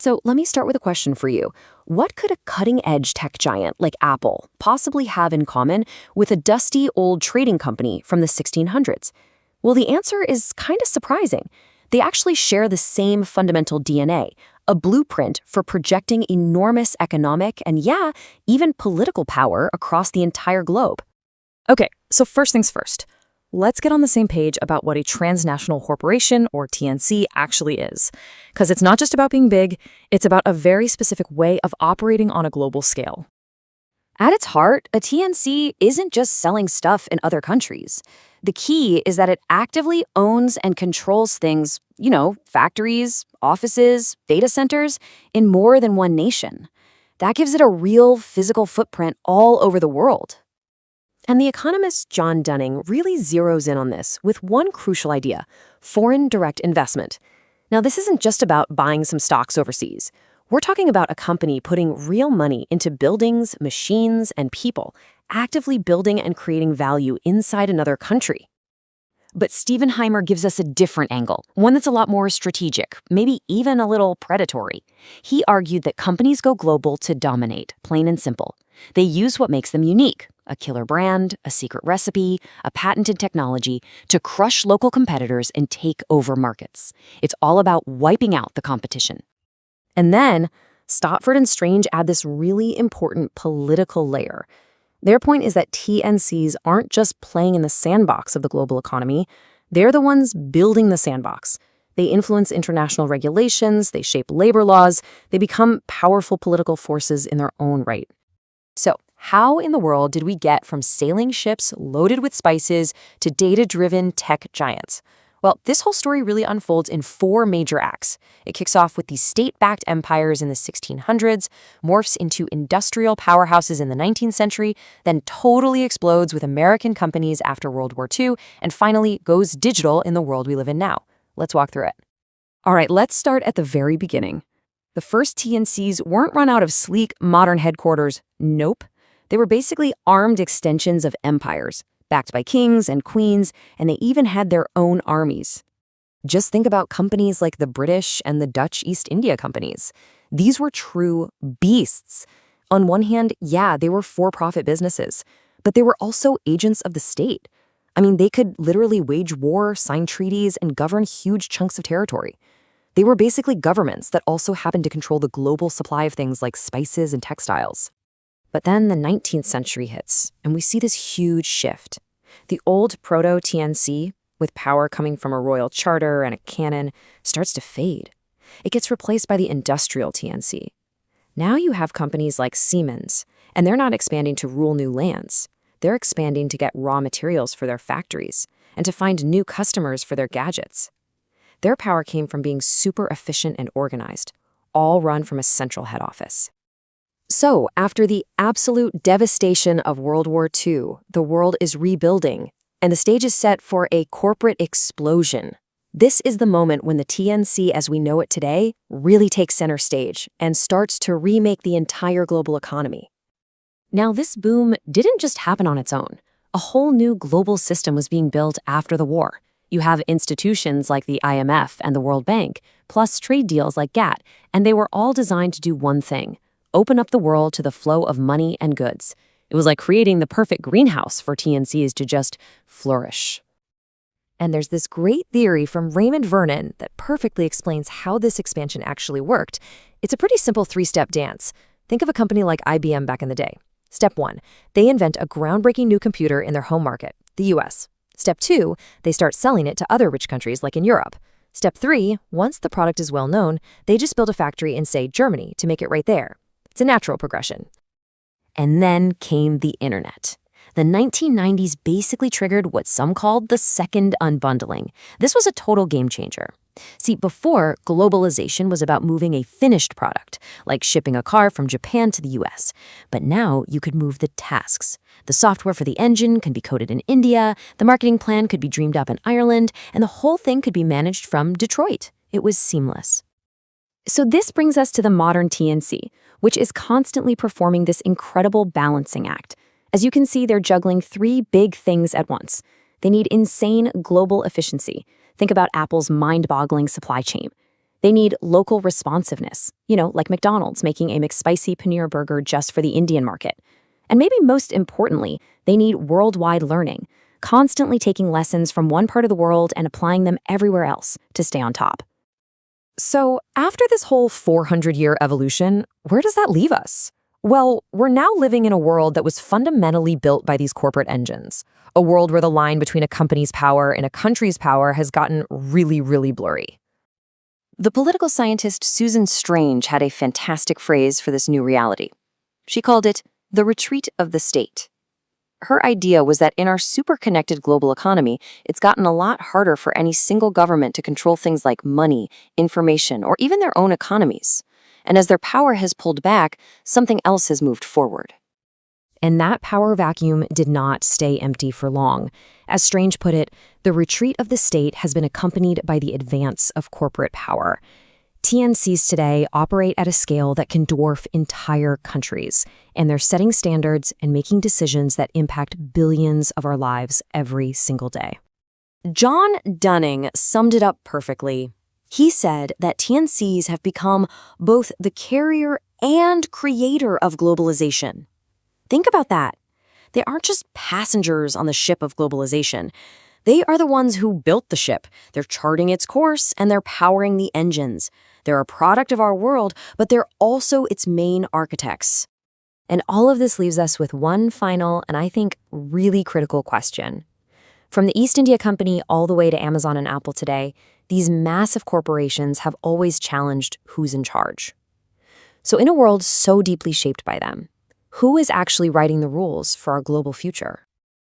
So let me start with a question for you. What could a cutting-edge tech giant like Apple possibly have in common with a dusty old trading company from the 1600s? Well, the answer is kind of surprising. They actually share the same fundamental DNA, a blueprint for projecting enormous economic and, yeah, even political power across the entire globe. Okay, so first things first. Let's get on the same page about what a transnational corporation, or TNC, actually is. Because it's not just about being big, it's about a very specific way of operating on a global scale. At its heart, a TNC isn't just selling stuff in other countries. The key is that it actively owns and controls things, factories, offices, data centers, in more than one nation. That gives it a real physical footprint all over the world. And the economist John Dunning really zeroes in on this with one crucial idea: foreign direct investment. Now, this isn't just about buying some stocks overseas. We're talking about a company putting real money into buildings, machines, and people, actively building and creating value inside another country. But Stephen Hymer gives us a different angle, one that's a lot more strategic, maybe even a little predatory. He argued that companies go global to dominate, plain and simple. They use what makes them unique, a killer brand, a secret recipe, a patented technology, to crush local competitors and take over markets. It's all about wiping out the competition. And then, Stopford and Strange add this really important political layer. Their point is that TNCs aren't just playing in the sandbox of the global economy, they're the ones building the sandbox. They influence international regulations, they shape labor laws, they become powerful political forces in their own right. So, how in the world did we get from sailing ships loaded with spices to data-driven tech giants? Well, this whole story really unfolds in 4 major acts. It kicks off with these state-backed empires in the 1600s, morphs into industrial powerhouses in the 19th century, then totally explodes with American companies after World War II, and finally goes digital in the world we live in now. Let's walk through it. All right, let's start at the very beginning. The first TNCs weren't run out of sleek, modern headquarters. Nope. They were basically armed extensions of empires, backed by kings and queens, and they even had their own armies. Just think about companies like the British and the Dutch East India companies. These were true beasts. On one hand, yeah, they were for-profit businesses, but they were also agents of the state. I mean, they could literally wage war, sign treaties, and govern huge chunks of territory. They were basically governments that also happened to control the global supply of things like spices and textiles. But then the 19th century hits, and we see this huge shift. The old proto-TNC, with power coming from a royal charter and a cannon, starts to fade. It gets replaced by the industrial TNC. Now you have companies like Siemens, and they're not expanding to rule new lands. They're expanding to get raw materials for their factories and to find new customers for their gadgets. Their power came from being super efficient and organized, all run from a central head office. So, after the absolute devastation of World War II, the world is rebuilding, and the stage is set for a corporate explosion. This is the moment when the TNC as we know it today really takes center stage and starts to remake the entire global economy. Now, this boom didn't just happen on its own. A whole new global system was being built after the war. You have institutions like the IMF and the World Bank, plus trade deals like GATT, and they were all designed to do one thing: open up the world to the flow of money and goods. It was like creating the perfect greenhouse for TNCs to just flourish. And there's this great theory from Raymond Vernon that perfectly explains how this expansion actually worked. It's a pretty simple 3-step dance. Think of a company like IBM back in the day. Step 1, they invent a groundbreaking new computer in their home market, the US. Step 2, they start selling it to other rich countries like in Europe. Step 3, once the product is well known, they just build a factory in, say, Germany to make it right there. It's a natural progression. And then came the internet. The 1990s basically triggered what some called the second unbundling. This was a total game changer. See, before, globalization was about moving a finished product, like shipping a car from Japan to the US. But now you could move the tasks. The software for the engine can be coded in India, the marketing plan could be dreamed up in Ireland, and the whole thing could be managed from Detroit. It was seamless. So this brings us to the modern TNC, which is constantly performing this incredible balancing act. As you can see, they're juggling 3 big things at once. They need insane global efficiency. Think about Apple's mind-boggling supply chain. They need local responsiveness, like McDonald's making a McSpicy paneer burger just for the Indian market. And maybe most importantly, they need worldwide learning, constantly taking lessons from one part of the world and applying them everywhere else to stay on top. So, after this whole 400-year evolution, where does that leave us? Well, we're now living in a world that was fundamentally built by these corporate engines, a world where the line between a company's power and a country's power has gotten really, really blurry. The political scientist Susan Strange had a fantastic phrase for this new reality. She called it the retreat of the state. Her idea was that in our super-connected global economy, it's gotten a lot harder for any single government to control things like money, information, or even their own economies. And as their power has pulled back, something else has moved forward. And that power vacuum did not stay empty for long. As Strange put it, the retreat of the state has been accompanied by the advance of corporate power. TNCs today operate at a scale that can dwarf entire countries, and they're setting standards and making decisions that impact billions of our lives every single day. John Dunning summed it up perfectly. He said that TNCs have become both the carrier and creator of globalization. Think about that. They aren't just passengers on the ship of globalization. They are the ones who built the ship. They're charting its course, and they're powering the engines. They're a product of our world, but they're also its main architects. And all of this leaves us with one final, and I think really critical question. From the East India Company all the way to Amazon and Apple today, these massive corporations have always challenged who's in charge. So in a world so deeply shaped by them, who is actually writing the rules for our global future?